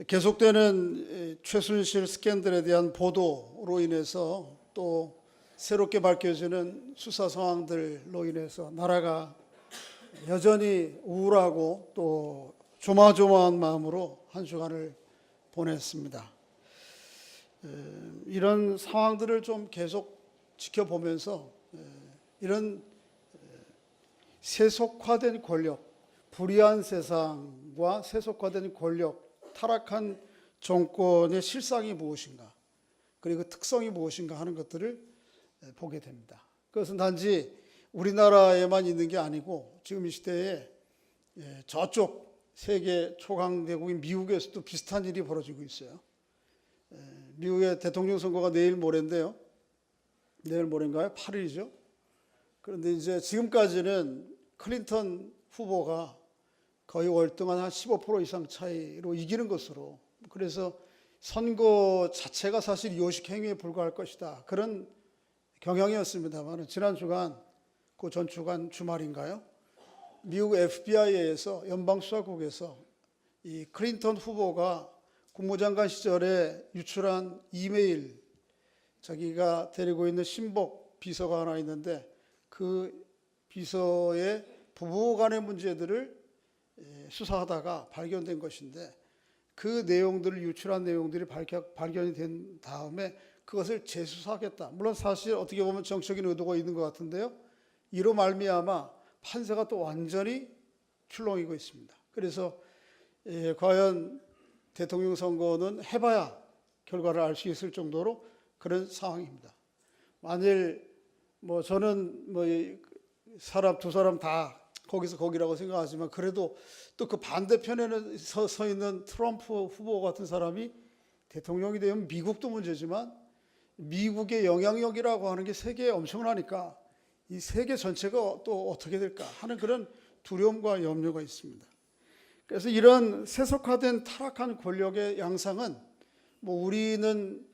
계속되는 최순실 스캔들에 대한 보도로 인해서 또 새롭게 밝혀지는 수사 상황들로 인해서 나라가 여전히 우울하고 또 조마조마한 마음으로 한 주간을 보냈습니다. 이런 상황들을 좀 계속 지켜보면서 이런 세속화된 권력, 불의한 세상과 세속화된 권력, 타락한 정권의 실상이 무엇인가, 그리고 특성이 무엇인가 하는 것들을 보게 됩니다. 그것은 단지 우리나라에만 있는 게 아니고 지금 이 시대에 저쪽 세계 초강대국인 미국에서도 비슷한 일이 벌어지고 있어요. 미국의 대통령 선거가 내일 모레인데요. 내일 모레인가요? 8일이죠. 그런데 이제 지금까지는 클린턴 후보가 거의 월등한 한 15% 이상 차이로 이기는 것으로, 그래서 선거 자체가 사실 요식 행위에 불과할 것이다, 그런 경향이었습니다만 지난 주간, 그 전 주간 주말인가요? 미국 FBI에서 연방수사국에서 이 클린턴 후보가 국무장관 시절에 유출한 이메일, 자기가 데리고 있는 신복 비서가 하나 있는데 그 비서의 부부간의 문제들을 수사하다가 발견된 것인데, 그 내용들을, 유출한 내용들이 발견이 된 다음에 그것을 재수사하겠다. 물론 사실 어떻게 보면 정치적인 의도가 있는 것 같은데요, 이로 말미암아 판세가 또 완전히 출렁이고 있습니다. 그래서 과연 대통령 선거는 해봐야 결과를 알 수 있을 정도로 그런 상황입니다. 만일 저는 두 사람 다 거기서 거기라고 생각하지만, 그래도 또 그 반대편에는 서 있는 트럼프 후보 같은 사람이 대통령이 되면 미국도 문제지만 미국의 영향력이라고 하는 게 세계에 엄청나니까 이 세계 전체가 또 어떻게 될까 하는 그런 두려움과 염려가 있습니다. 그래서 이런 세속화된 타락한 권력의 양상은 우리는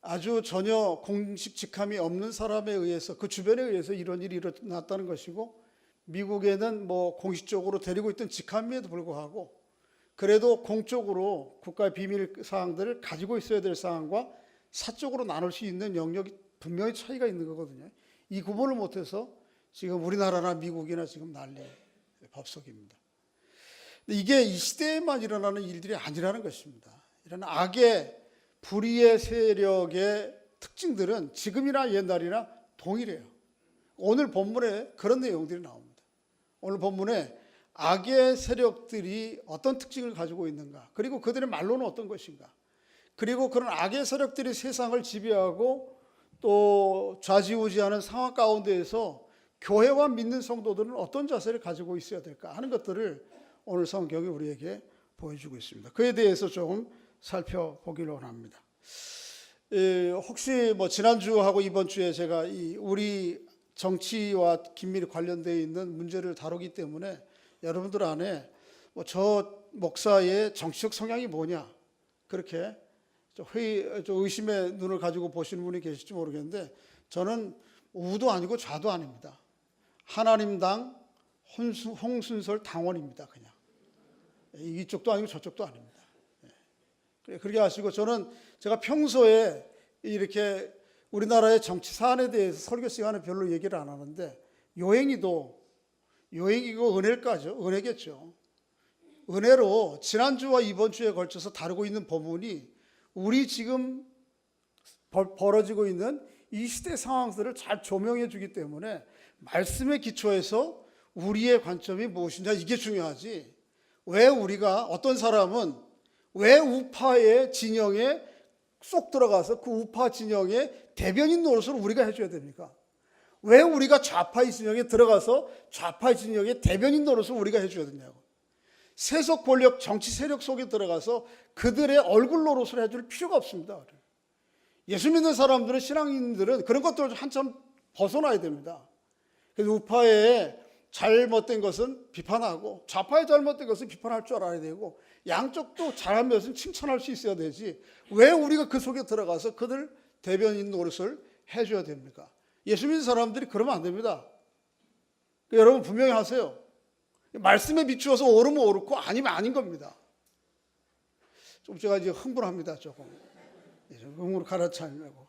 아주 전혀 공식 직함이 없는 사람에 의해서, 그 주변에 의해서 이런 일이 일어났다는 것이고, 미국에는 공식적으로 데리고 있던 직함임에도 불구하고 그래도 공적으로 국가의 비밀 사항들을 가지고 있어야 될 사항과 사적으로 나눌 수 있는 영역이 분명히 차이가 있는 거거든요. 이 구분을 못해서 지금 우리나라나 미국이나 지금 난리 법석입니다. 이게 이 시대에만 일어나는 일들이 아니라는 것입니다. 이런 악의, 불의의 세력의 특징들은 지금이나 옛날이나 동일해요. 오늘 본문에 그런 내용들이 나옵니다. 오늘 본문에 악의 세력들이 어떤 특징을 가지고 있는가, 그리고 그들의 말로는 어떤 것인가, 그리고 그런 악의 세력들이 세상을 지배하고 또 좌지우지하는 상황 가운데에서 교회와 믿는 성도들은 어떤 자세를 가지고 있어야 될까 하는 것들을 오늘 성경이 우리에게 보여주고 있습니다. 그에 대해서 좀 살펴보기를 원합니다. 혹시 지난주하고 이번 주에 제가 우리 정치와 긴밀히 관련되어 있는 문제를 다루기 때문에 여러분들 안에 저 목사의 정치적 성향이 뭐냐, 그렇게 의심의 눈을 가지고 보시는 분이 계실지 모르겠는데, 저는 우도 아니고 좌도 아닙니다. 하나님당 홍순설 당원입니다. 그냥 이쪽도 아니고 저쪽도 아닙니다. 그렇게 하시고, 제가 평소에 이렇게 우리나라의 정치 사안에 대해서 설교 시간에 별로 얘기를 안 하는데, 요행이고 은혜일까죠? 은혜겠죠. 은혜로 지난주와 이번 주에 걸쳐서 다루고 있는 본문이 우리 지금 벌어지고 있는 이 시대 상황들을 잘 조명해 주기 때문에 말씀에 기초해서 우리의 관점이 무엇이냐, 이게 중요하지. 왜 우리가, 어떤 사람은 왜 우파의 진영에 쏙 들어가서 그 우파 진영의 대변인 노릇을 우리가 해줘야 됩니까? 왜 우리가 좌파의 진영에 들어가서 좌파의 진영의 대변인 노릇을 우리가 해줘야 되냐고. 세속 권력 정치 세력 속에 들어가서 그들의 얼굴 노릇을 해줄 필요가 없습니다. 예수 믿는 사람들은, 신앙인들은 그런 것들을 한참 벗어나야 됩니다. 그래서 우파의 잘못된 것은 비판하고 좌파의 잘못된 것은 비판할 줄 알아야 되고, 양쪽도 잘한 것은 칭찬할 수 있어야 되지, 왜 우리가 그 속에 들어가서 그들 대변인 노릇을 해줘야 됩니까? 예수 믿는 사람들이 그러면 안 됩니다. 여러분 분명히 하세요. 말씀에 비추어서 옳으면 옳고 아니면 아닌 겁니다. 좀 제가 이제 흥분합니다. 조금 흥으로 갈아차리려고.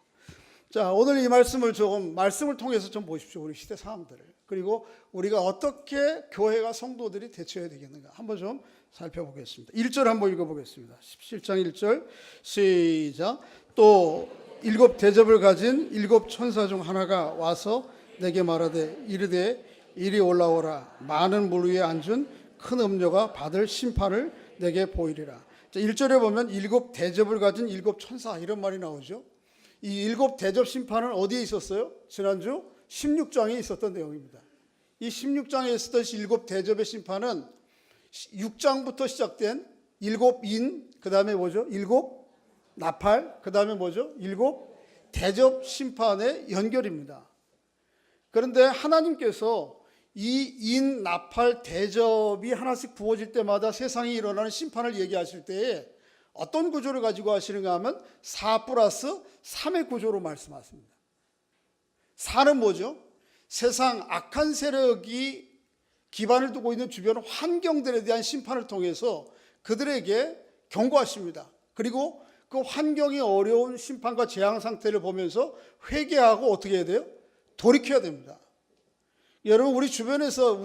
자, 오늘 이 말씀을 말씀을 통해서 좀 보십시오. 우리 시대 사람들을. 그리고 우리가 어떻게 교회가 성도들이 대처해야 되겠는가 한번 좀 살펴보겠습니다. 1절 한번 읽어보겠습니다. 17장 1절 시작. 또 7 대접을 가진 7 천사 중 하나가 와서 내게 말하되 이르되 이리 올라오라. 많은 물 위에 앉은 큰 음녀가 받을 심판을 내게 보이리라. 자, 1절에 보면 7 대접을 가진 7 천사 이런 말이 나오죠. 이 7 대접 심판은 어디에 있었어요? 지난주 16장에 있었던 내용입니다. 이 16장에 있었던 7 대접의 심판은 6장부터 시작된 7 인, 그 다음에 뭐죠? 7 나팔, 그 다음에 뭐죠? 7 대접 심판의 연결입니다. 그런데 하나님께서 이 인, 나팔, 대접이 하나씩 부어질 때마다 세상에 일어나는 심판을 얘기하실 때에 어떤 구조를 가지고 하시는가 하면 4 플러스 3의 구조로 말씀하십니다. 4는 뭐죠? 세상 악한 세력이 기반을 두고 있는 주변 환경들에 대한 심판을 통해서 그들에게 경고하십니다. 그리고 그 환경이 어려운 심판과 재앙 상태를 보면서 회개하고 어떻게 해야 돼요? 돌이켜야 됩니다. 여러분, 우리 주변에서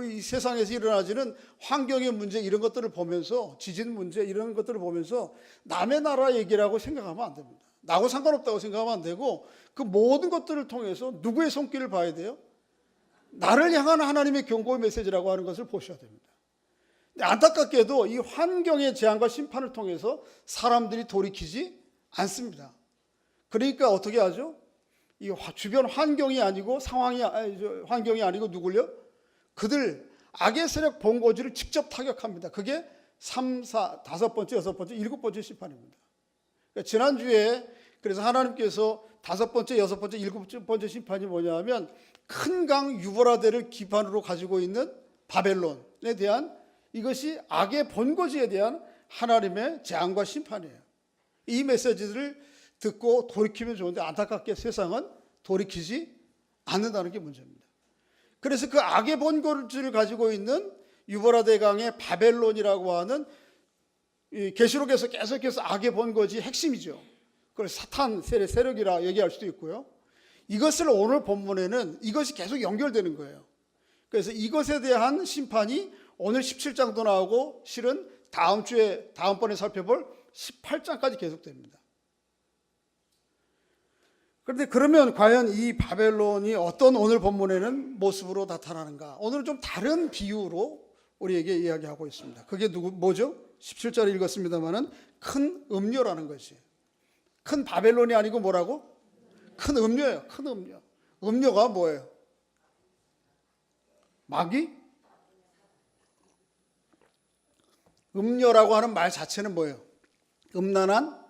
이 세상에서 일어나지는 환경의 문제 이런 것들을 보면서, 지진 문제 이런 것들을 보면서 남의 나라 얘기라고 생각하면 안 됩니다. 나하고 상관없다고 생각하면 안 되고, 그 모든 것들을 통해서 누구의 손길을 봐야 돼요? 나를 향한 하나님의 경고의 메시지라고 하는 것을 보셔야 됩니다. 안타깝게도 이 환경의 재앙과 심판을 통해서 사람들이 돌이키지 않습니다. 그러니까 어떻게 하죠? 이 주변 환경이 아니고 환경이 아니고 누굴요? 그들 악의 세력 본거지를 직접 타격합니다. 그게 3, 4, 5번째, 6번째, 7번째 심판입니다. 그러니까 지난주에 그래서 하나님께서 5번째, 6번째, 7번째 심판이 뭐냐면 큰 강 유브라데를 기반으로 가지고 있는 바벨론에 대한 이것이 악의 본거지에 대한 하나님의 재앙과 심판이에요. 이 메시지들을 듣고 돌이키면 좋은데 안타깝게 세상은 돌이키지 않는다는 게 문제입니다. 그래서 그 악의 본거지를 가지고 있는 유브라데 강의 바벨론이라고 하는 계시록에서 계속해서 악의 본거지의 핵심이죠. 그걸 사탄 세력이라 얘기할 수도 있고요. 이것을 오늘 본문에는 이것이 계속 연결되는 거예요. 그래서 이것에 대한 심판이 오늘 17장도 나오고 실은 다음번에 살펴볼 18장까지 계속됩니다. 그런데 그러면 과연 이 바벨론이 어떤 오늘 본문에는 모습으로 나타나는가? 오늘은 좀 다른 비유로 우리에게 이야기하고 있습니다. 그게 뭐죠? 17절 읽었습니다만은 큰 음료라는 것이. 큰 바벨론이 아니고 뭐라고? 큰 음료예요. 큰 음료. 음료가 뭐예요? 마귀? 음료라고 하는 말 자체는 뭐예요? 음란한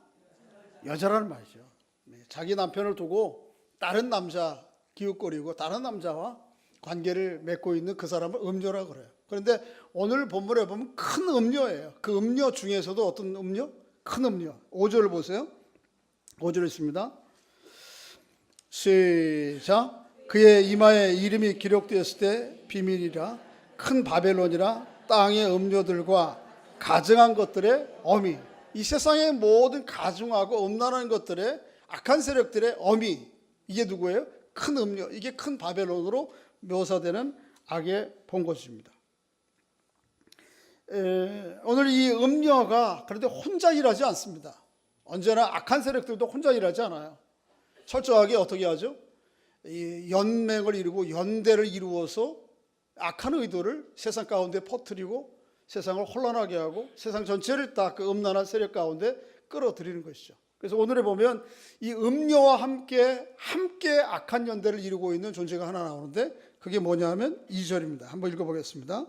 여자라는 말이죠. 자기 남편을 두고 다른 남자 기웃거리고 다른 남자와 관계를 맺고 있는 그 사람을 음료라고 그래요. 그런데 오늘 본문에 보면 큰 음료예요. 그 음료 중에서도 어떤 음료? 큰 음료. 5절을 보세요. 5절 있습니다. 시작. 그의 이마에 이름이 기록되었을 때 비밀이라 큰 바벨론이라 땅의 음료들과 가증한 것들의 어미. 이 세상의 모든 가증하고 음란한 것들의 악한 세력들의 어미. 이게 누구예요? 큰 음료. 이게 큰 바벨론으로 묘사되는 악의 본것입니다. 오늘 이 음료가 그런데 혼자 일하지 않습니다. 언제나 악한 세력들도 혼자 일하지 않아요. 철저하게 어떻게 하죠? 이 연맹을 이루고 연대를 이루어서 악한 의도를 세상 가운데 퍼뜨리고 세상을 혼란하게 하고 세상 전체를 다 그 음란한 세력 가운데 끌어들이는 것이죠. 그래서 오늘에 보면 이 음료와 함께 악한 연대를 이루고 있는 존재가 하나 나오는데 그게 뭐냐 하면 2절입니다. 한번 읽어보겠습니다.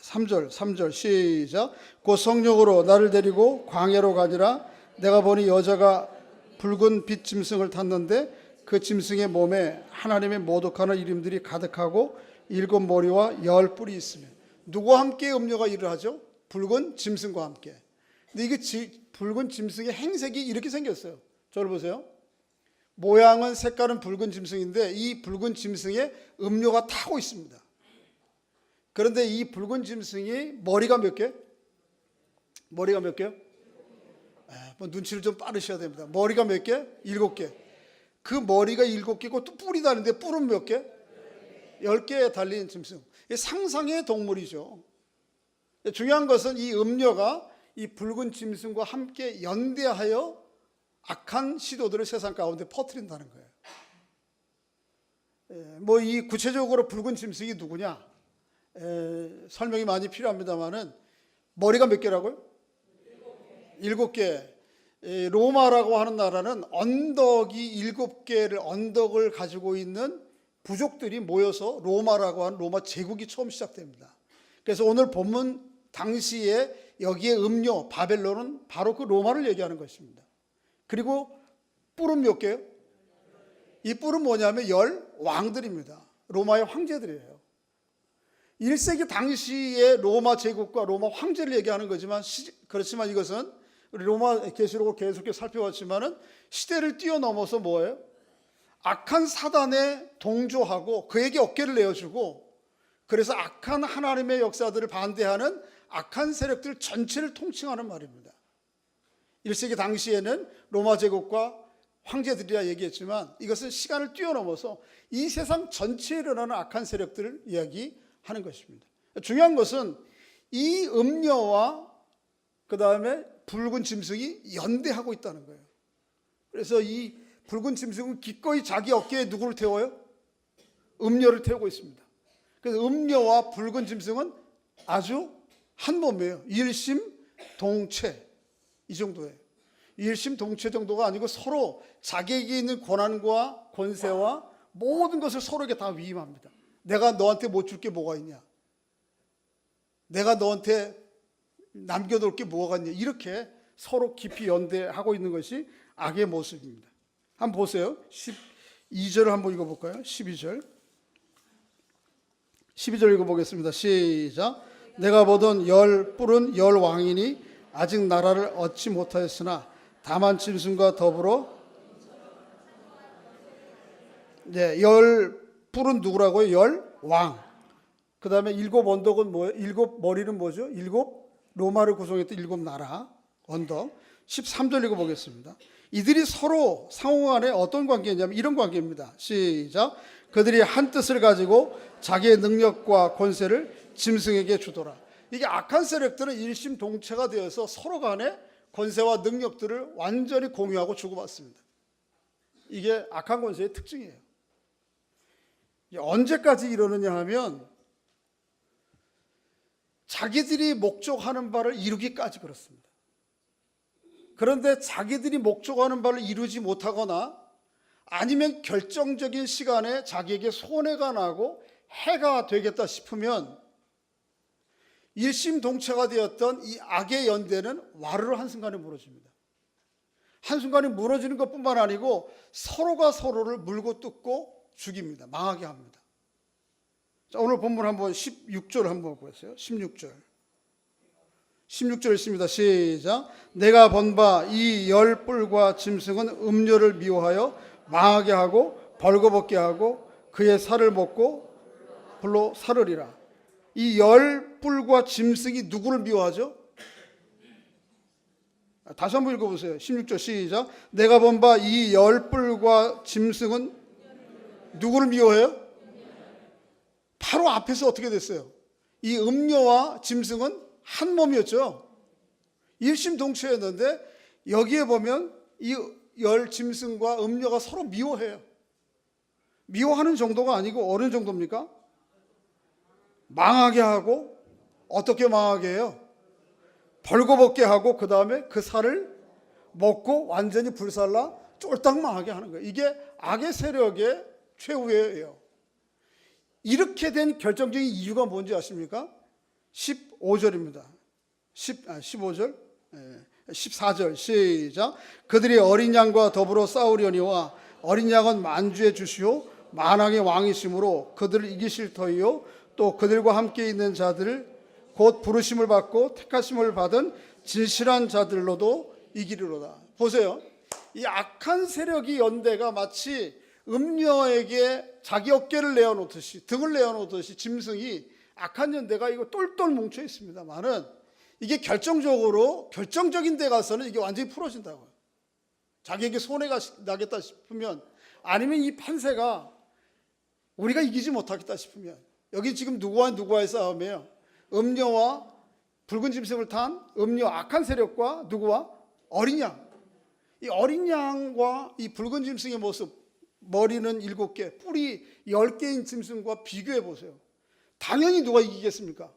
3절 시작. 곧 성령으로 나를 데리고 광야로 가니라. 내가 보니 여자가 붉은 빛 짐승을 탔는데 그 짐승의 몸에 하나님의 모독하는 이름들이 가득하고 7 머리와 10 뿔이 있으며. 누구와 함께 음료가 일을 하죠? 붉은 짐승과 함께. 근데 이게 붉은 짐승의 행색이 이렇게 생겼어요. 저를 보세요. 모양은 색깔은 붉은 짐승인데 이 붉은 짐승에 음료가 타고 있습니다. 그런데 이 붉은 짐승이 머리가 몇 개? 머리가 몇 개요? 뭐 눈치를 좀 빠르셔야 됩니다. 머리가 몇 개? 7개. 그 머리가 7개고 또 뿔이 다른데 뿔은 몇 개? 10개에 달린 짐승. 상상의 동물이죠. 중요한 것은 이 음녀가 이 붉은 짐승과 함께 연대하여 악한 시도들을 세상 가운데 퍼뜨린다는 거예요. 뭐 이 구체적으로 붉은 짐승이 누구냐? 설명이 많이 필요합니다만은 머리가 몇 개라고요? 7개. 로마라고 하는 나라는 언덕이 7개를 언덕을 가지고 있는 부족들이 모여서 로마라고 하는 로마 제국이 처음 시작됩니다. 그래서 오늘 본문 당시에 여기에 음료 바벨론은 바로 그 로마를 얘기하는 것입니다. 그리고 뿔은 몇 개요? 이 뿔은 뭐냐면 10 왕들입니다. 로마의 황제들이에요. 1세기 당시의 로마 제국과 로마 황제를 얘기하는 거지만 그렇지만 이것은 우리 로마 계시록을 계속해서 살펴봤지만은 시대를 뛰어넘어서 뭐예요? 악한 사단에 동조하고 그에게 어깨를 내어주고 그래서 악한 하나님의 역사들을 반대하는 악한 세력들 전체를 통칭하는 말입니다. 1세기 당시에는 로마 제국과 황제들이라 얘기했지만 이것은 시간을 뛰어넘어서 이 세상 전체에 일어나는 악한 세력들을 이야기하는 것입니다. 중요한 것은 이 음녀와 그 다음에 붉은 짐승이 연대하고 있다는 거예요. 그래서 이 붉은 짐승은 기꺼이 자기 어깨에 누구를 태워요? 음녀를 태우고 있습니다. 그래서 음녀와 붉은 짐승은 아주 한 몸이에요. 일심동체 이 정도예요. 일심동체 정도가 아니고 서로 자기에게 있는 권한과 권세와 모든 것을 서로에게 다 위임합니다. 내가 너한테 못 줄 게 뭐가 있냐? 내가 너한테 남겨놓을 게 뭐가 있냐? 이렇게 서로 깊이 연대하고 있는 것이 악의 모습입니다. 한번 보세요. 12절을 한번 읽어볼까요? 12절 읽어보겠습니다. 시작. 내가 보던 10 뿔은 10 왕이니 아직 나라를 얻지 못하였으나 다만 짐승과 더불어 10 뿔은 누구라고요? 10 왕. 그 다음에 7 언덕은 뭐예요? 7 머리는 뭐죠? 7 로마를 구성했던 7 나라 언덕. 13절 읽어보겠습니다. 이들이 서로 상호 간에 어떤 관계냐면 이런 관계입니다. 시작. 그들이 한 뜻을 가지고 자기의 능력과 권세를 짐승에게 주더라. 이게 악한 세력들은 일심동체가 되어서 서로 간에 권세와 능력들을 완전히 공유하고 주고받습니다. 이게 악한 권세의 특징이에요. 언제까지 이러느냐 하면 자기들이 목적하는 바를 이루기까지 그렇습니다. 그런데 자기들이 목적하는 바를 이루지 못하거나 아니면 결정적인 시간에 자기에게 손해가 나고 해가 되겠다 싶으면 일심동체가 되었던 이 악의 연대는 와르르 한순간에 무너집니다. 한순간에 무너지는 것뿐만 아니고 서로가 서로를 물고 뜯고 죽입니다. 망하게 합니다. 자, 오늘 본문 한번 16절 한번 보세요. 16절 있습니다. 시작. 내가 본 바 이 10 뿔과 짐승은 음료를 미워하여 망하게 하고 벌거벗게 하고 그의 살을 먹고 불로 사르리라. 이 10 뿔과 짐승이 누구를 미워하죠? 다시 한번 읽어보세요. 16절 시작. 내가 본 바 이 10 뿔과 짐승은 누구를 미워해요? 바로 앞에서 어떻게 됐어요? 이 음료와 짐승은 한 몸이었죠. 일심동체였는데 여기에 보면 이 10 짐승과 음료가 서로 미워해요. 미워하는 정도가 아니고 어느 정도입니까? 망하게 하고 어떻게 망하게 해요? 벌거벗게 하고 그 다음에 그 살을 먹고 완전히 불살라 쫄딱 망하게 하는 거예요. 이게 악의 세력의 최후예요. 이렇게 된 결정적인 이유가 뭔지 아십니까? 15절입니다. 15절, 14절 시작. 그들이 어린 양과 더불어 싸우려니와 어린 양은 만주의 주시오 만왕의 왕이시므로 그들을 이기실 터이요 또 그들과 함께 있는 자들을 곧 부르심을 받고 택하심을 받은 진실한 자들로도 이기리로다. 보세요. 이 악한 세력이 연대가 마치 음녀에게 자기 어깨를 내어놓듯이 등을 내어놓듯이 짐승이 악한 연대가 이거 똘똘 뭉쳐 있습니다만은 이게 결정적인 데 가서는 이게 완전히 풀어진다고요. 자기에게 손해가 나겠다 싶으면, 아니면 이 판세가 우리가 이기지 못하겠다 싶으면, 여기 지금 누구와 누구와의 싸움이에요. 음녀와 붉은 짐승을 탄 음녀 악한 세력과 누구와? 어린 양. 이 어린 양과 이 붉은 짐승의 모습, 머리는 7개, 뿔이 10개인 짐승과 비교해 보세요. 당연히 누가 이기겠습니까?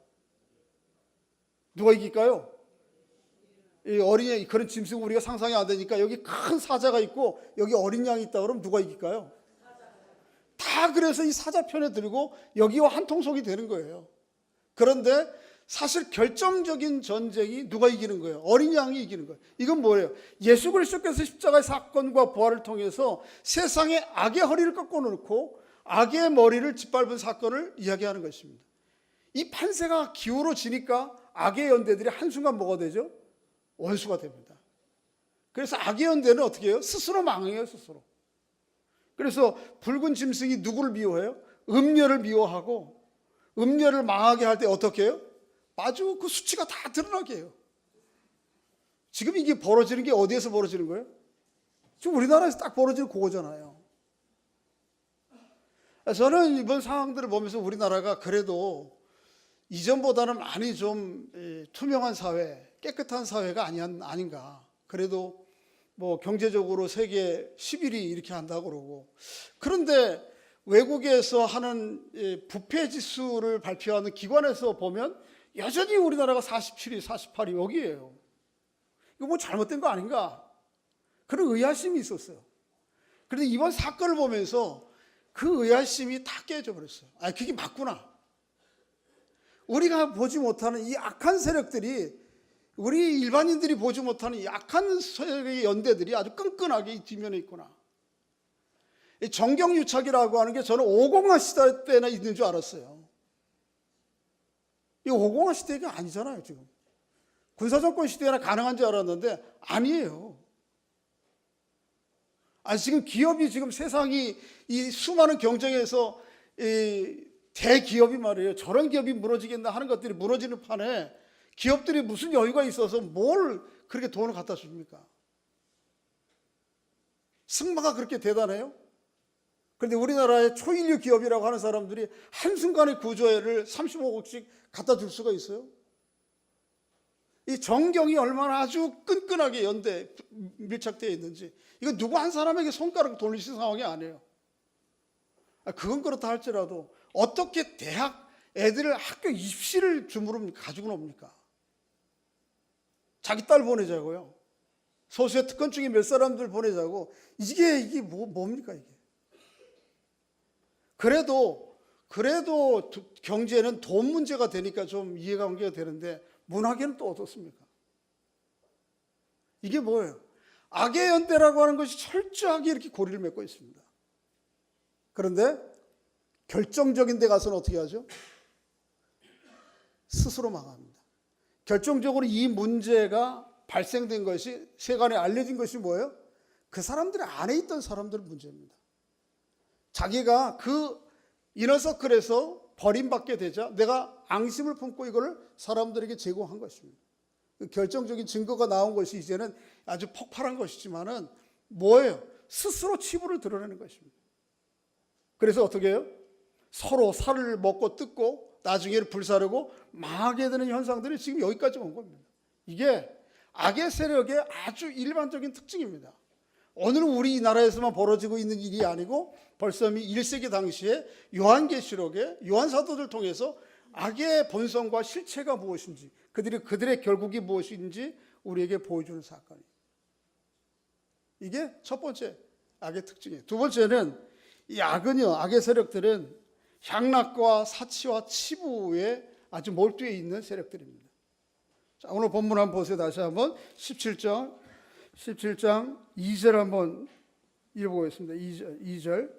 누가 이길까요? 이 어린 양, 그런 짐승 우리가 상상이 안 되니까, 여기 큰 사자가 있고 여기 어린 양이 있다 그러면 누가 이길까요? 다 그래서 이 사자편에 들고 여기와 한통속이 되는 거예요. 그런데 사실 결정적인 전쟁이 누가 이기는 거예요? 어린 양이 이기는 거예요. 이건 뭐예요? 예수 그리스도께서 십자가의 사건과 부활을 통해서 세상의 악의 허리를 꺾어 놓고 악의 머리를 짓밟은 사건을 이야기하는 것입니다. 이 판세가 기울어지니까 악의 연대들이 한순간 뭐가 되죠? 원수가 됩니다. 그래서 악의 연대는 어떻게 해요? 스스로 망해요, 스스로. 그래서 붉은 짐승이 누구를 미워해요? 음녀를 미워하고, 음녀를 망하게 할 때 어떻게 해요? 아주 그 수치가 다 드러나게 해요. 지금 이게 벌어지는 게 어디에서 벌어지는 거예요? 지금 우리나라에서 딱 벌어지는 그거잖아요. 저는 이번 상황들을 보면서 우리나라가 그래도 이전보다는 많이 좀 투명한 사회, 깨끗한 사회가 아닌가. 그래도 뭐 경제적으로 세계 10위를 이렇게 한다고 그러고, 그런데 외국에서 하는 부패 지수를 발표하는 기관에서 보면 여전히 우리나라가 47위, 48위 여기에요. 이거 뭐 잘못된 거 아닌가? 그런 의아심이 있었어요. 그런데 이번 사건을 보면서 그 의아심이 다 깨져 버렸어요. 아, 그게 맞구나. 우리가 보지 못하는 이 악한 세력들이, 우리 일반인들이 보지 못하는 이 악한 세력의 연대들이 아주 끈끈하게 이 뒷면에 있구나. 이 정경유착이라고 하는 게 저는 5공화 시대 때나 있는 줄 알았어요. 이 5공화 시대가 아니잖아요, 지금. 군사정권 시대나 가능한 줄 알았는데 아니에요. 아니, 지금 기업이, 지금 세상이 이 수많은 경쟁에서 이 대기업이 말이에요. 저런 기업이 무너지겠나 하는 것들이 무너지는 판에 기업들이 무슨 여유가 있어서 뭘 그렇게 돈을 갖다 줍니까? 승마가 그렇게 대단해요? 그런데 우리나라의 초일류 기업이라고 하는 사람들이 한순간에 구조를 35억씩 갖다 줄 수가 있어요? 이 정경이 얼마나 아주 끈끈하게 밀착되어 있는지, 이거 누구 한 사람에게 손가락 돌리신 상황이 아니에요. 그건 그렇다 할지라도 어떻게 대학 애들을 학교 입시를 주무름 가지고 놉니까? 자기 딸 보내자고요. 소수의 특권층이 몇 사람들 보내자고. 이게 뭡니까 이게? 그래도 경제는 돈 문제가 되니까 좀 이해관계가 되는데, 문학에는 또 어떻습니까? 이게 뭐예요? 악의 연대라고 하는 것이 철저하게 이렇게 고리를 맺고 있습니다. 그런데 결정적인 데 가서는 어떻게 하죠? 스스로 망합니다. 결정적으로 이 문제가 발생된 것이, 세간에 알려진 것이 뭐예요? 그 사람들 안에 있던 사람들 문제입니다. 자기가 그 이너서클에서 버림받게 되자 내가 앙심을 품고 이거를 사람들에게 제공한 것입니다. 결정적인 증거가 나온 것이 이제는 아주 폭발한 것이지만은 뭐예요? 스스로 치부를 드러내는 것입니다. 그래서 어떻게 해요? 서로 살을 먹고 뜯고 나중에는 불사르고 망하게 되는 현상들이 지금 여기까지 온 겁니다. 이게 악의 세력의 아주 일반적인 특징입니다. 오늘은 우리나라에서만 벌어지고 있는 일이 아니고 벌써 이미 1세기 당시에 요한계시록에 요한사도를 통해서 악의 본성과 실체가 무엇인지, 그들의 결국이 무엇인지 우리에게 보여주는 사건이에요. 이게 첫 번째 악의 특징이에요. 두 번째는 이 악의 세력들은 향락과 사치와 치부에 아주 몰두해 있는 세력들입니다. 자, 오늘 본문 한번 보세요. 다시 한번 17장 2절 한번 읽어보겠습니다. 2절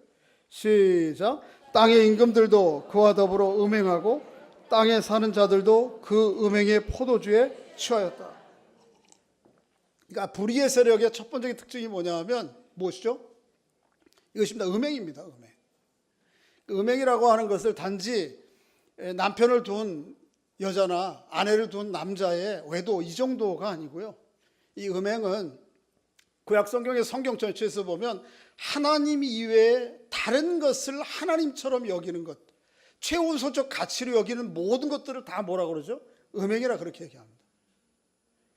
시작. 땅의 임금들도 그와 더불어 음행하고 땅에 사는 자들도 그 음행의 포도주에 취하였다. 그러니까 불의의 세력의 첫 번째 특징이 뭐냐 하면 무엇이죠? 이것입니다. 음행입니다. 음행이라고 하는 것을 단지 남편을 둔 여자나 아내를 둔 남자의 외도 이 정도가 아니고요. 이 음행은 구약 성경의 성경 전체에서 보면 하나님 이외에 다른 것을 하나님처럼 여기는 것, 최우선적 가치로 여기는 모든 것들을 다 뭐라고 그러죠? 음행이라 그렇게 얘기합니다.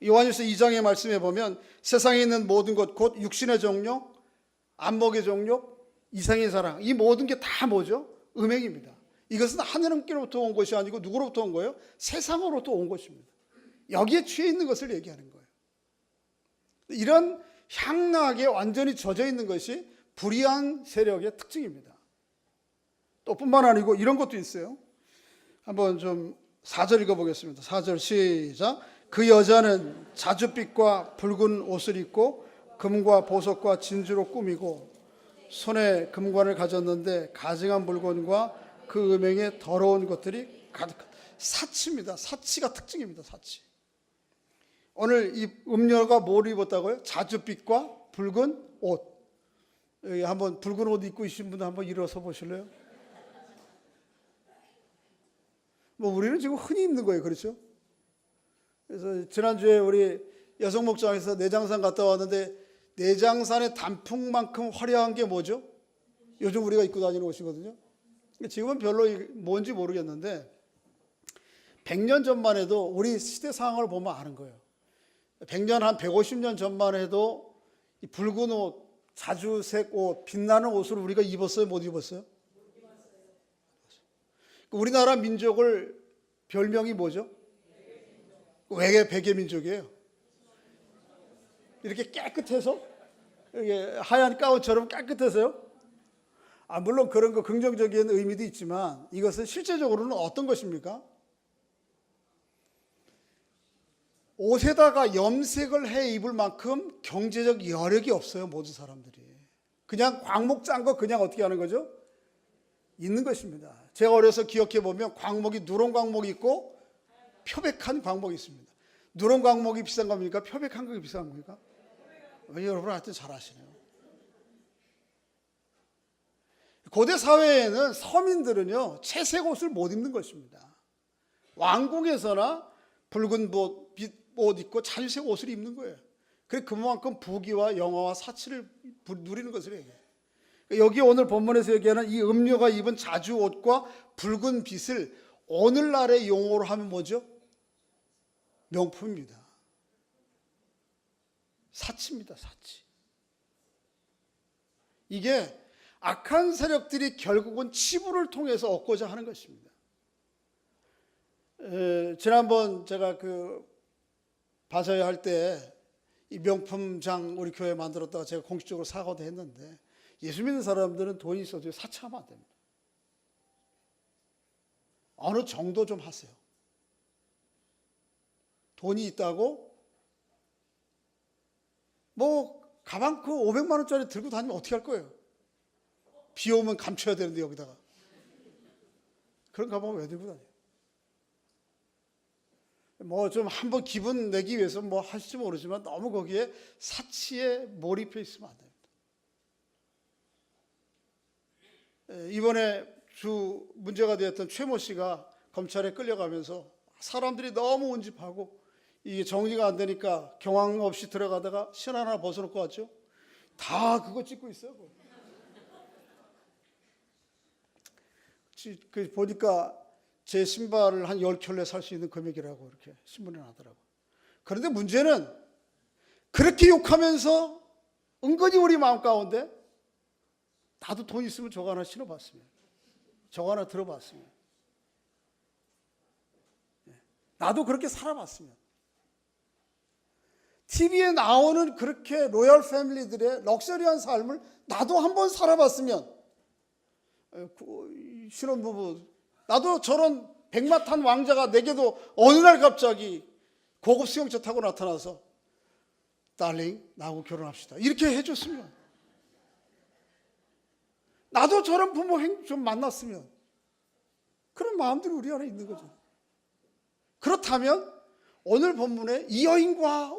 요한일서 2장의 말씀에 보면 세상에 있는 모든 것, 곧 육신의 정욕, 안목의 정욕, 이성의 사랑, 이 모든 게 다 뭐죠? 음행입니다. 이것은 하나님께로부터 온 것이 아니고 누구로부터 온 거예요? 세상으로부터 온 것입니다. 여기에 취해 있는 것을 얘기하는 거예요. 이런 향락에 완전히 젖어 있는 것이 불의한 세력의 특징입니다. 또 뿐만 아니고 이런 것도 있어요. 한번 좀 4절 읽어보겠습니다. 4절 시작. 그 여자는 자줏빛과 붉은 옷을 입고 금과 보석과 진주로 꾸미고 손에 금관을 가졌는데 가증한 물건과 그 음행에 더러운 것들이 가득한 사치입니다. 사치가 특징입니다. 사치. 오늘 이 음녀가 뭘 입었다고요? 자줏빛과 붉은 옷. 여기 한번 붉은 옷 입고 계신 분 한번 일어서 보실래요? 뭐 우리는 지금 흔히 입는 거예요. 그렇죠? 그래서 지난주에 우리 여성 목장에서 내장산 갔다 왔는데 내장산의 단풍만큼 화려한 게 뭐죠? 요즘 우리가 입고 다니는 옷이거든요. 지금은 별로 뭔지 모르겠는데 100년 전만 해도 우리 시대 상황을 보면 아는 거예요. 100년 한 150년 전만 해도 이 붉은 옷, 자주색 옷, 빛나는 옷을 우리가 입었어요? 못 입었어요? 우리나라 민족을 별명이 뭐죠? 왜 백의 민족이에요? 이렇게 깨끗해서? 이렇게 하얀 가운처럼 깨끗해서요? 물론 그런 거 긍정적인 의미도 있지만 이것은 실제적으로는 어떤 것입니까? 옷에다가 염색을 해 입을 만큼 경제적 여력이 없어요. 모든 사람들이. 그냥 광목 짠 거 그냥 어떻게 하는 거죠? 있는 것입니다. 제가 어려서 기억해 보면 광목이 누런 광목이 있고 표백한 광목이 있습니다. 누런 광목이 비싼 겁니까? 표백한 거 비싼 겁니까? 여러분 하여튼 잘 아시네요. 고대 사회에는 서민들은요 채색 옷을 못 입는 것입니다. 왕궁에서나 붉은 옷 입고 자주색 옷을 입는 거예요. 그래서 그만큼 부귀와 영화와 사치를 누리는 것을 얘기해요. 여기 오늘 본문에서 얘기하는 이 음녀가 입은 자주 옷과 붉은 빛을 오늘날의 용어로 하면 뭐죠? 명품입니다. 사치입니다. 사치. 이게 악한 세력들이 결국은 치부를 통해서 얻고자 하는 것입니다. 지난번 제가 바자회 할 때 이 명품장 우리 교회 만들었다가 제가 공식적으로 사과도 했는데 예수 믿는 사람들은 돈이 있어도 사치하면 안 됩니다. 어느 정도 좀 하세요. 돈이 있다고 가방 500만 원짜리 들고 다니면 어떻게 할 거예요? 비 오면 감춰야 되는데 여기다가 그런 가방을 왜 들고 다녀요? 좀 한번 기분 내기 위해서 하실지 모르지만 너무 거기에 사치에 몰입해 있으면 안 됩니다. 이번에 주 문제가 되었던 최모 씨가 검찰에 끌려가면서 사람들이 너무 운집하고 이게 정리가 안 되니까 경황 없이 들어가다가 신 하나 벗어놓고 왔죠. 다 그거 찍고 있어요. 보니까 제 신발을 한 10켤레 살 수 있는 금액이라고 이렇게 신문에 나더라고요. 그런데 문제는 그렇게 욕하면서 은근히 우리 마음 가운데 나도 돈 있으면 저거 하나 신어봤으면, 저거 하나 들어봤으면, 나도 그렇게 살아봤으면, TV에 나오는 그렇게 로열 패밀리들의 럭셔리한 삶을 나도 한번 살아봤으면, 신혼부부 나도 저런 백마탄 왕자가 내게도 어느 날 갑자기 고급 수용차 타고 나타나서 달링 나하고 결혼합시다 이렇게 해줬으면, 나도 저런 부모 좀 만났으면, 그런 마음들이 우리 안에 있는 거죠. 그렇다면 오늘 본문에 이 여인과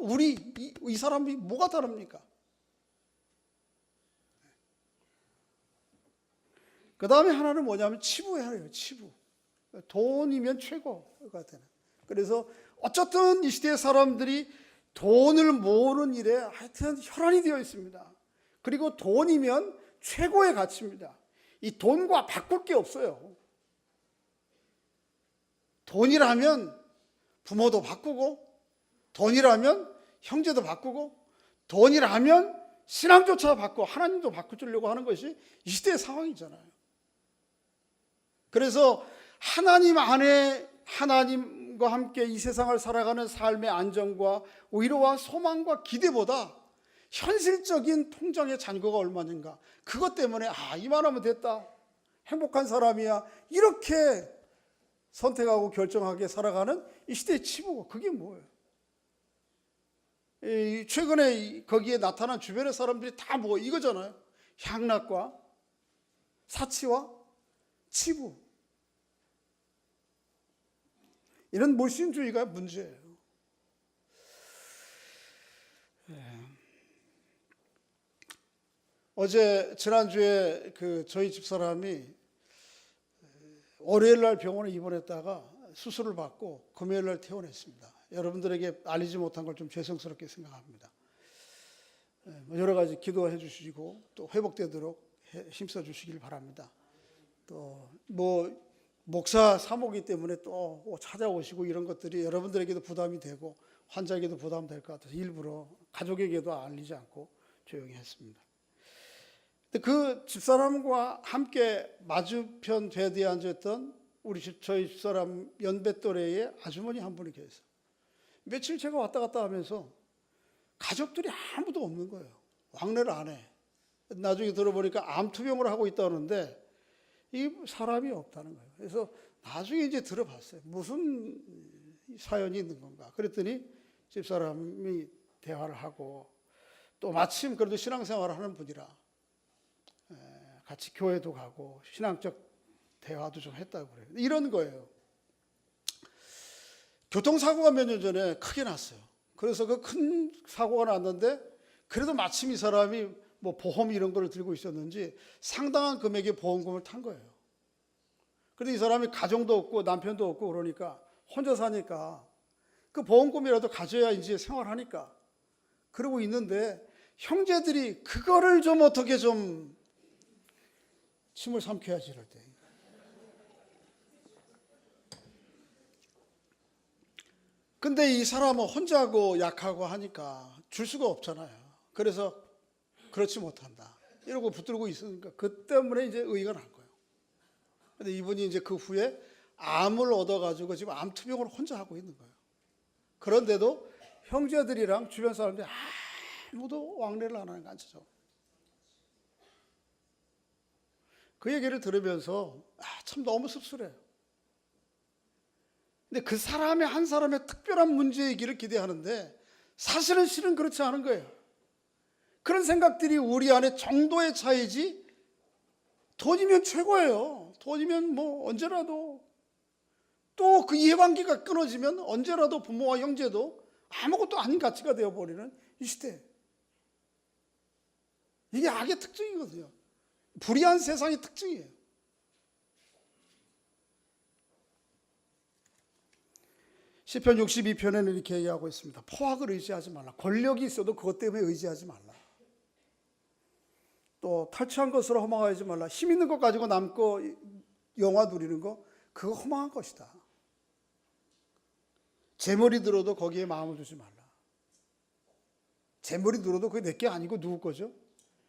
이 사람이 뭐가 다릅니까? 그 다음에 하나는 뭐냐면 치부예요. 치부. 돈이면 최고가 되는. 그래서 어쨌든 이 시대의 사람들이 돈을 모으는 일에 하여튼 혈안이 되어 있습니다. 그리고 돈이면 최고의 가치입니다. 이 돈과 바꿀 게 없어요. 돈이라면 부모도 바꾸고, 돈이라면 형제도 바꾸고, 돈이라면 신앙조차 바꾸고 하나님도 바꿔주려고 하는 것이 이 시대의 상황이잖아요. 그래서 하나님 안에 하나님과 함께 이 세상을 살아가는 삶의 안정과 위로와 소망과 기대보다 현실적인 통장의 잔고가 얼마인가, 그것 때문에 이만하면 됐다, 행복한 사람이야, 이렇게 선택하고 결정하게 살아가는 이 시대의 치부가 그게 뭐예요? 최근에 거기에 나타난 주변의 사람들이 다 뭐 이거잖아요. 향락과 사치와 치부, 이런 물신주의가 문제예요. 지난주에 저희 집사람이 월요일 날 병원에 입원했다가 수술을 받고 금요일 날 퇴원했습니다. 여러분들에게 알리지 못한 걸 좀 죄송스럽게 생각합니다. 여러 가지 기도해 주시고 또 회복되도록 힘써 주시길 바랍니다. 또 목사 사모기 때문에 또 찾아오시고 이런 것들이 여러분들에게도 부담이 되고 환자에게도 부담될 것 같아서 일부러 가족에게도 알리지 않고 조용히 했습니다. 그 집사람과 함께 맞은편 베드에 앉았던 저희 집사람 연배 또래의 아주머니 한 분이 계세요. 며칠 제가 왔다 갔다 하면서 가족들이 아무도 없는 거예요. 왕래를 안 해. 나중에 들어보니까 암투병을 하고 있다는데 이 사람이 없다는 거예요. 그래서 나중에 이제 들어봤어요. 무슨 사연이 있는 건가. 그랬더니 집사람이 대화를 하고, 또 마침 그래도 신앙생활을 하는 분이라 같이 교회도 가고 신앙적 대화도 좀 했다고 그래요. 이런 거예요. 교통사고가 몇 년 전에 크게 났어요. 그래서 그 큰 사고가 났는데 그래도 마침 이 사람이 보험 이런 걸 들고 있었는지 상당한 금액의 보험금을 탄 거예요. 그런데 이 사람이 가정도 없고 남편도 없고 그러니까 혼자 사니까 그 보험금이라도 가져야 이제 생활하니까 그러고 있는데, 형제들이 그거를 좀 어떻게 좀 침을 삼켜야지 이럴 때. 근데 이 사람은 혼자고 약하고 하니까 줄 수가 없잖아요. 그래서 그렇지 못한다 이러고 붙들고 있으니까 그 때문에 이제 의의가 난 거예요. 근데 이분이 이제 그 후에 암을 얻어가지고 지금 암투병을 혼자 하고 있는 거예요. 그런데도 형제들이랑 주변 사람들이 아무도 왕래를 안 하는 거 아시죠? 그 얘기를 들으면서 참 너무 씁쓸해요. 근데 그 사람의 한 사람의 특별한 문제이기를 기대하는데 사실은 실은 그렇지 않은 거예요. 그런 생각들이 우리 안에 정도의 차이지, 돈이면 최고예요. 돈이면 언제라도, 또 그 이해관계가 끊어지면 언제라도 부모와 형제도 아무것도 아닌 가치가 되어버리는 이 시대. 이게 악의 특징이거든요. 불의한 세상의 특징이에요. 시편 62편에는 이렇게 얘기하고 있습니다. 포악을 의지하지 말라. 권력이 있어도 그것 때문에 의지하지 말라. 또 탈취한 것으로 허망하지 말라. 힘 있는 것 가지고 남고 영화 누리는 거, 그거 허망한 것이다. 재물이 들어도 거기에 마음을 두지 말라. 재물이 들어도 그게 내 게 아니고 누구 거죠?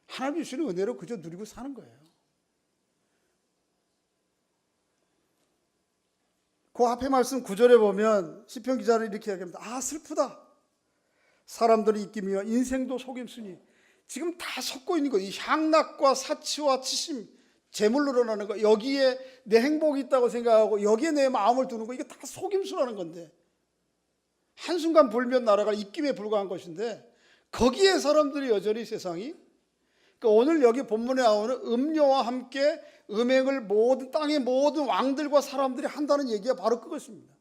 하나님 주시는 은혜로 그저 누리고 사는 거예요. 그 앞에 말씀 9절에 보면 시편 기자는 이렇게 이야기합니다. 슬프다. 사람들이 입김이여 인생도 속임수니. 지금 다 섞고 있는 거예요. 이 향락과 사치와 치심, 재물로 일어나는 거, 여기에 내 행복이 있다고 생각하고 여기에 내 마음을 두는 거, 이게 다 속임수라는 건데, 한순간 불면 날아갈 입김에 불과한 것인데 거기에 사람들이 여전히 세상이, 그러니까 오늘 여기 본문에 나오는 음료와 함께 음행을 땅의 모든 왕들과 사람들이 한다는 얘기가 바로 그것입니다.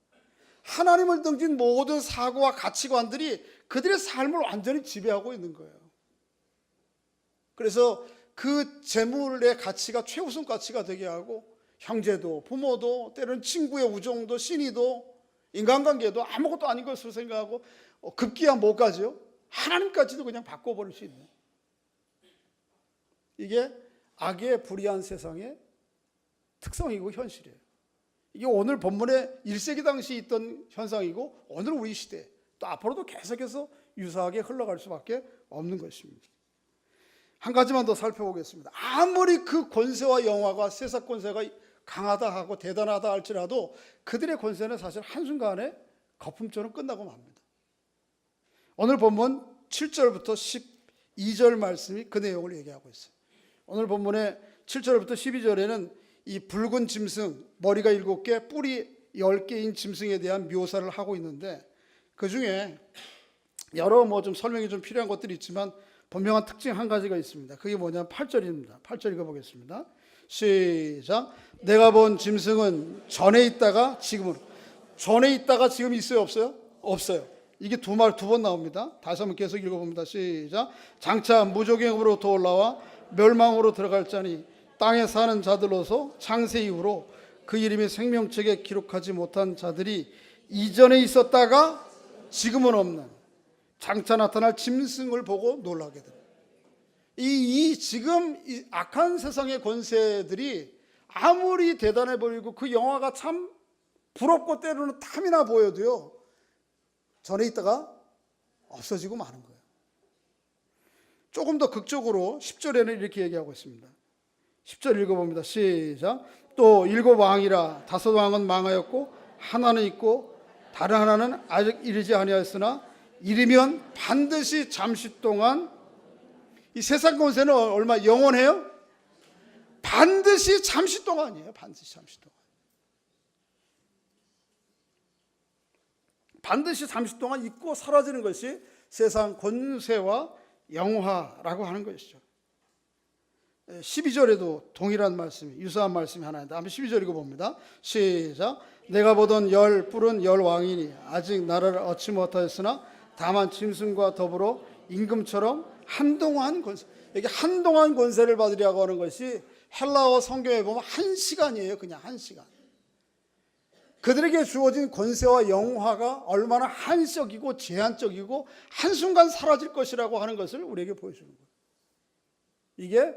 하나님을 등진 모든 사고와 가치관들이 그들의 삶을 완전히 지배하고 있는 거예요. 그래서 그 재물의 가치가 최우선 가치가 되게 하고, 형제도 부모도 때로는 친구의 우정도 신의도 인간관계도 아무것도 아닌 것으로 생각하고 급기야 뭐까지요? 하나님까지도 그냥 바꿔버릴 수 있는, 이게 악의 불의한 세상의 특성이고 현실이에요. 이게 오늘 본문의 1세기 당시 있던 현상이고 오늘 우리 시대 또 앞으로도 계속해서 유사하게 흘러갈 수밖에 없는 것입니다. 한 가지만 더 살펴보겠습니다. 아무리 그 권세와 영화가 세상 권세가 강하다 하고 대단하다 할지라도 그들의 권세는 사실 한순간에 거품처럼 끝나고 맙니다. 오늘 본문 7절부터 12절 말씀이 그 내용을 얘기하고 있어요. 오늘 본문의 7절부터 12절에는 이 붉은 짐승, 머리가 7개, 뿔이 10개인 짐승에 대한 묘사를 하고 있는데, 그 중에 여러 좀 설명이 좀 필요한 것들이 있지만 분명한 특징 한 가지가 있습니다. 그게 뭐냐면 8절입니다. 8절 읽어보겠습니다. 시작. 내가 본 짐승은 전에 있다가 지금으로. 전에 있다가 지금 있어요, 없어요? 없어요. 이게 두 번 나옵니다. 다시 한번 계속 읽어봅니다. 시작. 장차 무조갱으로부터 올라와 멸망으로 들어갈 자니 땅에 사는 자들로서 창세 이후로 그 이름이 생명책에 기록하지 못한 자들이 이전에 있었다가 지금은 없는 장차 나타날 짐승을 보고 놀라게 됩니다. 지금 이 악한 세상의 권세들이 아무리 대단해 보이고 그 영화가 참 부럽고 때로는 탐이나 보여도요, 전에 있다가 없어지고 마는 거예요. 조금 더 극적으로 10절에는 이렇게 얘기하고 있습니다. 10절 읽어봅니다. 시작. 또 7 왕이라 5 왕은 망하였고 하나는 있고 다른 하나는 아직 이르지 아니하였으나 이르면 반드시 잠시 동안. 이 세상 권세는 얼마 영원해요? 반드시 잠시 동안이에요. 반드시 잠시 동안. 반드시 잠시 동안 있고 사라지는 것이 세상 권세와 영화라고 하는 것이죠. 12절에도 동일한 말씀이, 유사한 말씀이 하나 있는데 한번 12절 읽어봅니다. 시작. 내가 보던 뿔은 10 왕이니 아직 나라를 얻지 못하였으나 다만 짐승과 더불어 임금처럼 한동안 권세. 여기 한동안 권세를 받으려고 하는 것이 헬라어 성경에 보면 1시간이에요. 그냥 1시간. 그들에게 주어진 권세와 영화가 얼마나 한시적이고 제한적이고 한순간 사라질 것이라고 하는 것을 우리에게 보여주는 거예요. 이게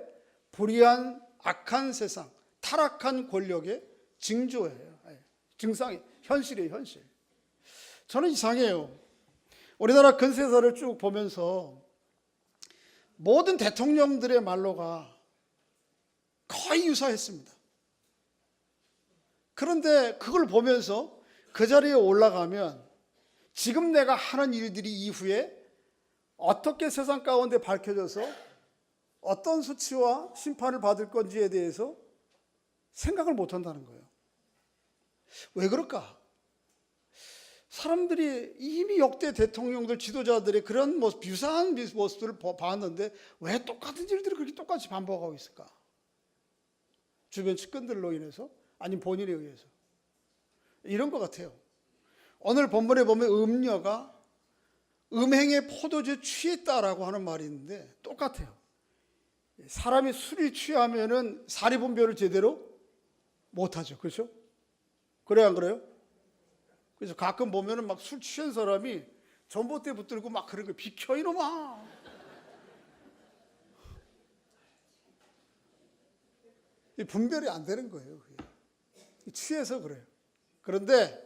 불의한 악한 세상, 타락한 권력의 징조예요. 증상이, 현실이에요, 현실. 저는 이상해요. 우리나라 근세사를 쭉 보면서 모든 대통령들의 말로가 거의 유사했습니다. 그런데 그걸 보면서 그 자리에 올라가면 지금 내가 하는 일들이 이후에 어떻게 세상 가운데 밝혀져서 어떤 수치와 심판을 받을 건지에 대해서 생각을 못 한다는 거예요. 왜 그럴까? 사람들이 이미 역대 대통령들, 지도자들의 그런 모습, 유사한 모습들을 봤는데 왜 똑같은 일들이 그렇게 똑같이 반복하고 있을까? 주변 측근들로 인해서, 아니면 본인에 의해서. 이런 것 같아요. 오늘 본문에 보면 음녀가 음행의 포도주에 취했다라고 하는 말이 있는데 똑같아요. 사람이 술이 취하면은 사리분별을 제대로 못하죠. 그렇죠? 그래요, 안 그래요? 그래서 가끔 보면은 막 술 취한 사람이 전봇대 붙들고 막 그런 거, 비켜 이놈아. 분별이 안 되는 거예요. 그게. 취해서 그래요. 그런데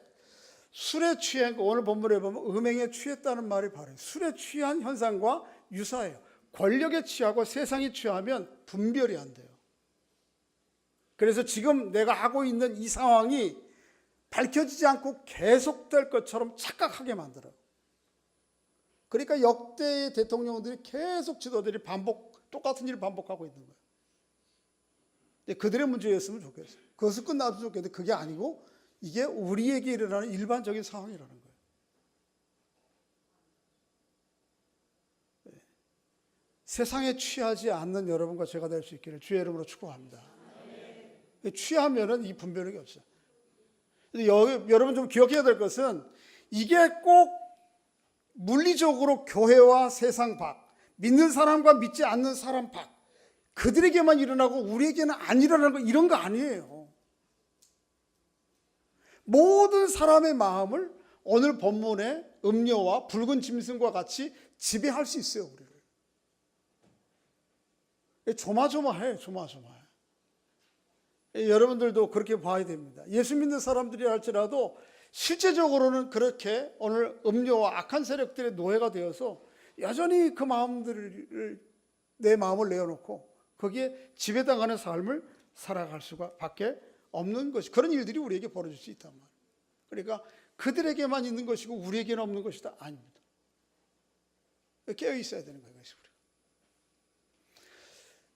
술에 취한 거, 오늘 본문에 보면 음행에 취했다는 말이 바로 술에 취한 현상과 유사해요. 권력에 취하고 세상에 취하면 분별이 안 돼요. 그래서 지금 내가 하고 있는 이 상황이 밝혀지지 않고 계속될 것처럼 착각하게 만들어요. 그러니까 역대의 대통령들이 계속 지도들이 똑같은 일을 반복하고 있는 거예요. 그들의 문제였으면 좋겠어요. 그것을 끝났으면 좋겠는데 그게 아니고 이게 우리에게 일어나는 일반적인 상황이라는 거예요. 세상에 취하지 않는 여러분과 제가 될 수 있기를 주의 이름으로 축복합니다. 취하면은 이 분별력이 없어요. 여러분 좀 기억해야 될 것은 이게 꼭 물리적으로 교회와 세상 밖, 믿는 사람과 믿지 않는 사람 밖, 그들에게만 일어나고 우리에게는 안 일어나는 거, 이런 거 아니에요. 모든 사람의 마음을 오늘 본문의 음료와 붉은 짐승과 같이 지배할 수 있어요, 우리를. 조마조마해요, 조마조마해. 여러분들도 그렇게 봐야 됩니다. 예수 믿는 사람들이 할지라도 실제적으로는 그렇게 오늘 음료와 악한 세력들의 노예가 되어서 여전히 그 마음들을, 내 마음을 내어놓고 거기에 지배당하는 삶을 살아갈 수가 밖에 없는 것이, 그런 일들이 우리에게 벌어질 수 있단 말이에요. 그러니까 그들에게만 있는 것이고 우리에게는 없는 것이다? 아닙니다. 깨어 있어야 되는 거예요.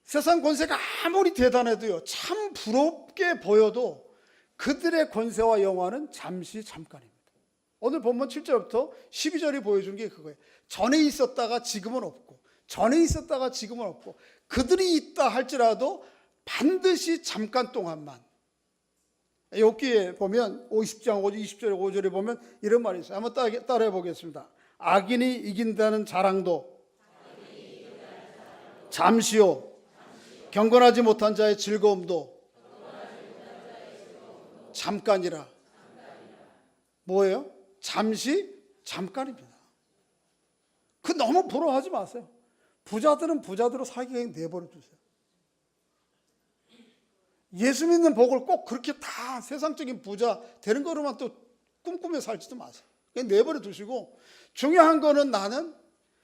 세상 권세가 아무리 대단해도요, 참 부럽게 보여도 그들의 권세와 영화는 잠시 잠깐입니다. 오늘 본문 7절부터 12절이 보여준 게 그거예요. 전에 있었다가 지금은 없고, 전에 있었다가 지금은 없고, 그들이 있다 할지라도 반드시 잠깐 동안만. 욥기에 보면 50장 20절에 5절에 보면 이런 말이 있어요. 한번 따라해 보겠습니다. 악인이 이긴다는 자랑도 잠시요, 경건하지 못한 자의 즐거움도 잠깐이라. 뭐예요? 잠시 잠깐입니다. 그 너무 부러워하지 마세요. 부자들은 부자대로 살기 그냥 내버려 두세요. 예수 믿는 복을 꼭 그렇게 다 세상적인 부자 되는 거로만 또 꿈꾸며 살지도 마세요. 그냥 내버려 두시고, 중요한 거는 나는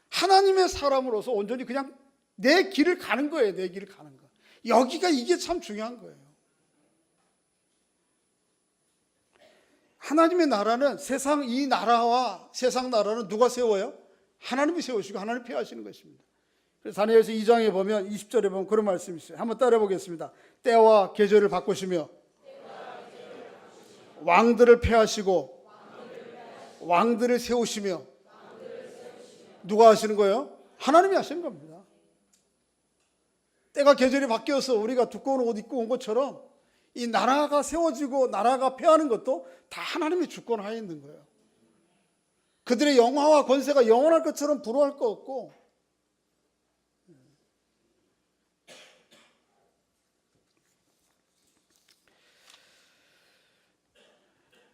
하나님의 사람으로서 온전히 그냥 내 길을 가는 거예요. 내 길을 가는 거. 여기가 이게 참 중요한 거예요. 하나님의 나라는 세상, 이 나라와 세상 나라는 누가 세워요? 하나님이 세우시고 하나님이 폐하시는 것입니다. 그래서 다니엘서 2장에 보면 20절에 보면 그런 말씀이 있어요. 한번 따라해 보겠습니다. 때와 계절을 바꾸시며 왕들을 폐하시고 왕들을 세우시며. 누가 하시는 거예요? 하나님이 하시는 겁니다. 때가 계절이 바뀌어서 우리가 두꺼운 옷 입고 온 것처럼 이 나라가 세워지고 나라가 폐하는 것도 다 하나님의 주권하에 있는 거예요. 그들의 영화와 권세가 영원할 것처럼 부러워할 거 없고,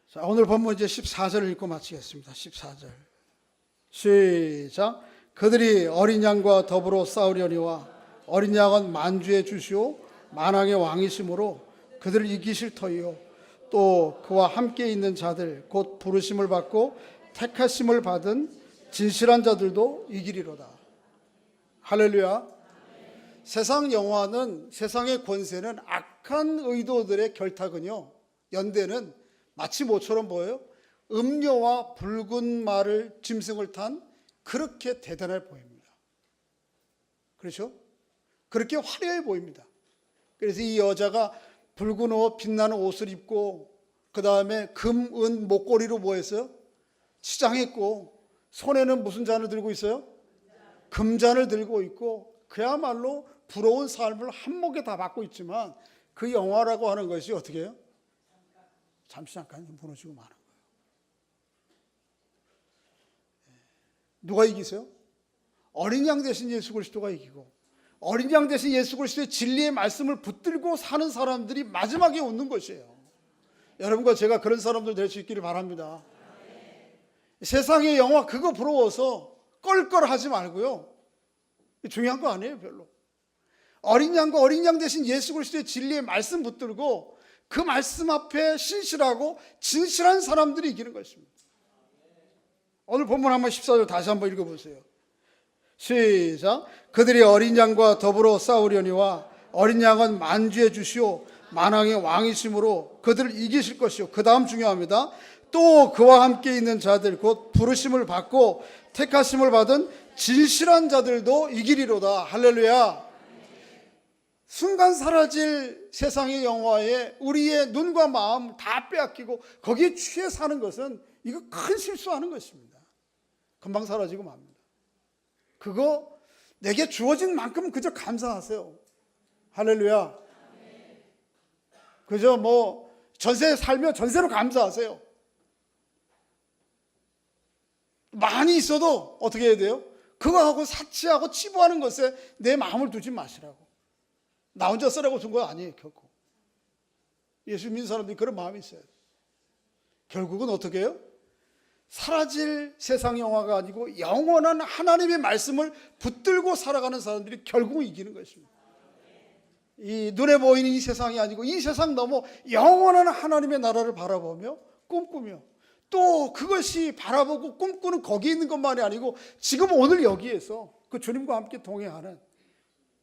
자, 오늘 본문 이제 14절을 읽고 마치겠습니다. 14절 시작. 그들이 어린 양과 더불어 싸우려니와 어린 양은 만주의 주시오 만왕의 왕이심으로 그들을 이기실 터이요 또 그와 함께 있는 자들 곧 부르심을 받고 택하심을 받은 진실한 자들도 이기리로다. 할렐루야. 세상 영화는, 세상의 권세는 악한 의도들의 결탁은요, 연대는 마치 뭐처럼 보여요? 음료와 붉은 말을 짐승을 탄 그렇게 대단해 보입니다. 그렇죠? 그렇게 화려해 보입니다. 그래서 이 여자가 붉은 옷, 빛나는 옷을 입고 그 다음에 금, 은, 목걸이로 뭐 했어요? 치장했고, 손에는 무슨 잔을 들고 있어요? 금잔을 들고 있고, 그야말로 부러운 삶을 한몫에 다 받고 있지만 그 영화라고 하는 것이 어떻게 해요? 잠시 잠깐 무너지고 마는 거예요. 누가 이기세요? 어린 양 대신 예수 그리스도가 이기고, 어린 양 대신 예수 그리스도의 진리의 말씀을 붙들고 사는 사람들이 마지막에 웃는 것이에요. 여러분과 제가 그런 사람들 될 수 있기를 바랍니다. 세상의 영화 그거 부러워서 껄껄하지 말고요. 중요한 거 아니에요, 별로. 어린 양과 어린 양 대신 예수 그리스도의 진리의 말씀 붙들고 그 말씀 앞에 신실하고 진실한 사람들이 이기는 것입니다. 오늘 본문 한번 14절 다시 한번 읽어보세요. 시작. 그들이 어린 양과 더불어 싸우려니와 어린 양은 만주의 주시오 만왕의 왕이심으로 그들을 이기실 것이요. 그 다음 중요합니다. 또 그와 함께 있는 자들 곧 부르심을 받고 택하심을 받은 진실한 자들도 이기리로다. 할렐루야. 순간 사라질 세상의 영화에 우리의 눈과 마음 다 빼앗기고 거기에 취해 사는 것은 이거 큰 실수하는 것입니다. 금방 사라지고 맙니다. 그거 내게 주어진 만큼 그저 감사하세요. 할렐루야. 그저 뭐 전세 살면 전세로 감사하세요. 많이 있어도 어떻게 해야 돼요? 그거하고 사치하고 치부하는 것에 내 마음을 두지 마시라고. 나 혼자 쓰라고 준 거 아니에요, 결코. 예수 믿는 사람들이 그런 마음이 있어요. 결국은 어떻게 해요? 사라질 세상 영화가 아니고 영원한 하나님의 말씀을 붙들고 살아가는 사람들이 결국 이기는 것입니다. 이 눈에 보이는 이 세상이 아니고 이 세상 넘어 영원한 하나님의 나라를 바라보며 꿈꾸며, 또 그것이 바라보고 꿈꾸는 거기에 있는 것만이 아니고 지금 오늘 여기에서 그 주님과 함께 동행하는,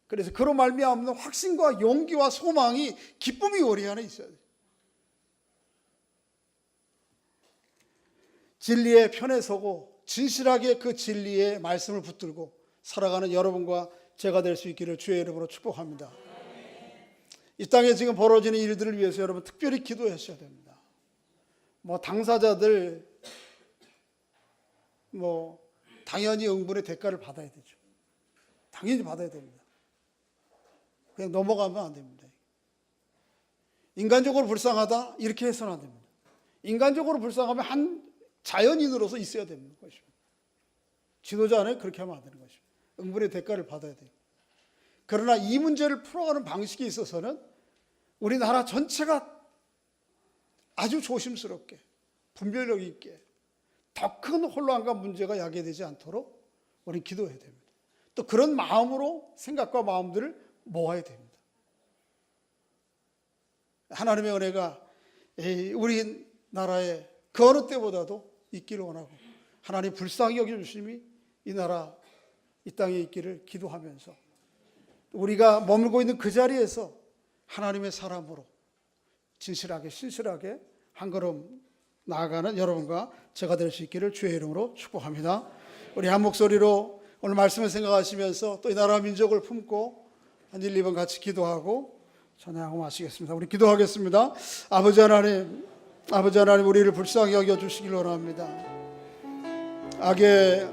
그래서 그로 말미암는 확신과 용기와 소망이, 기쁨이 우리 안에 있어야 돼요. 진리의 편에 서고 진실하게 그 진리의 말씀을 붙들고 살아가는 여러분과 제가 될 수 있기를 주의 이름으로 축복합니다. 이 땅에 지금 벌어지는 일들을 위해서 여러분 특별히 기도하셔야 됩니다. 당사자들 당연히 응분의 대가를 받아야 되죠. 당연히 받아야 됩니다. 그냥 넘어가면 안 됩니다. 인간적으로 불쌍하다 이렇게 해서는 안 됩니다. 인간적으로 불쌍하면 한 자연인으로서 있어야 되는 것입니다. 지도자 안에 그렇게 하면 안 되는 것입니다. 응분의 대가를 받아야 돼요. 그러나 이 문제를 풀어가는 방식에 있어서는 우리나라 전체가 아주 조심스럽게 분별력 있게 더 큰 혼란과 문제가 야기되지 않도록 우리는 기도해야 됩니다. 또 그런 마음으로 생각과 마음들을 모아야 됩니다. 하나님의 은혜가 우리나라에 그 어느 때보다도 있기를 원하고, 하나님 불쌍히 여겨주심이 이 나라 이 땅에 있기를 기도하면서 우리가 머물고 있는 그 자리에서 하나님의 사람으로 진실하게 신실하게 한 걸음 나아가는 여러분과 제가 될 수 있기를 주의 이름으로 축복합니다. 우리 한 목소리로 오늘 말씀을 생각하시면서 또 이 나라 민족을 품고 한 1, 2번 같이 기도하고 찬양하고 마치겠습니다. 우리 기도하겠습니다. 아버지 하나님, 우리를 불쌍히 여겨주시길 원합니다. 악의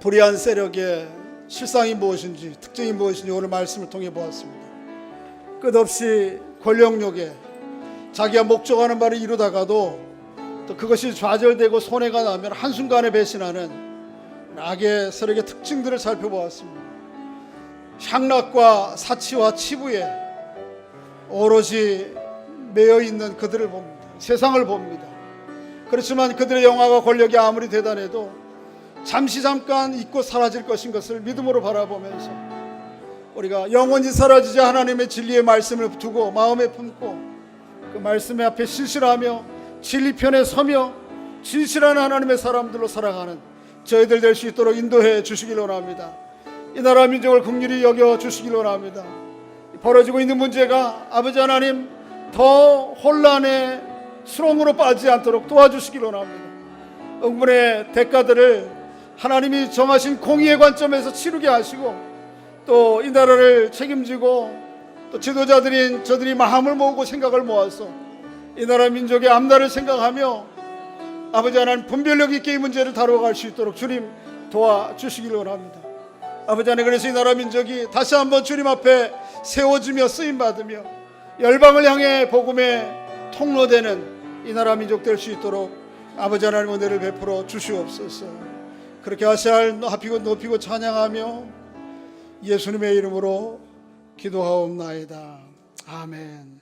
불의한 세력의 실상이 무엇인지, 특징이 무엇인지 오늘 말씀을 통해 보았습니다. 끝없이 권력욕에 자기가 목적하는 바를 이루다가도 또 그것이 좌절되고 손해가 나면 한순간에 배신하는 악의 세력의 특징들을 살펴보았습니다. 향락과 사치와 치부에 오롯이 매여있는 그들을 봅니다. 세상을 봅니다. 그렇지만 그들의 영화가 권력이 아무리 대단해도 잠깐 잊고 사라질 것인 것을 믿음으로 바라보면서 우리가 영원히 사라지지 하나님의 진리의 말씀을 두고 마음에 품고 그 말씀의 앞에 신실하며 진리 편에 서며 진실한 하나님의 사람들로 살아가는 저희들 될 수 있도록 인도해 주시길 원합니다. 이 나라 민족을 긍휼히 여겨 주시길 원합니다. 벌어지고 있는 문제가 아버지 하나님 더 혼란의 수렁으로 빠지지 않도록 도와주시길 원합니다. 응분의 대가들을 하나님이 정하신 공의의 관점에서 치르게 하시고, 또 이 나라를 책임지고 또 지도자들인 저들이 마음을 모으고 생각을 모아서 이 나라 민족의 앞날을 생각하며 아버지 하나님 분별력 있게 이 문제를 다뤄갈 수 있도록 주님 도와주시길 원합니다. 아버지 하나님, 그래서 이 나라 민족이 다시 한번 주님 앞에 세워지며 쓰임받으며 열방을 향해 복음의 통로되는 이 나라 민족 될 수 있도록 아버지 하나님 은혜를 베풀어 주시옵소서. 그렇게 하시할 높이고 찬양하며 예수님의 이름으로 기도하옵나이다. 아멘.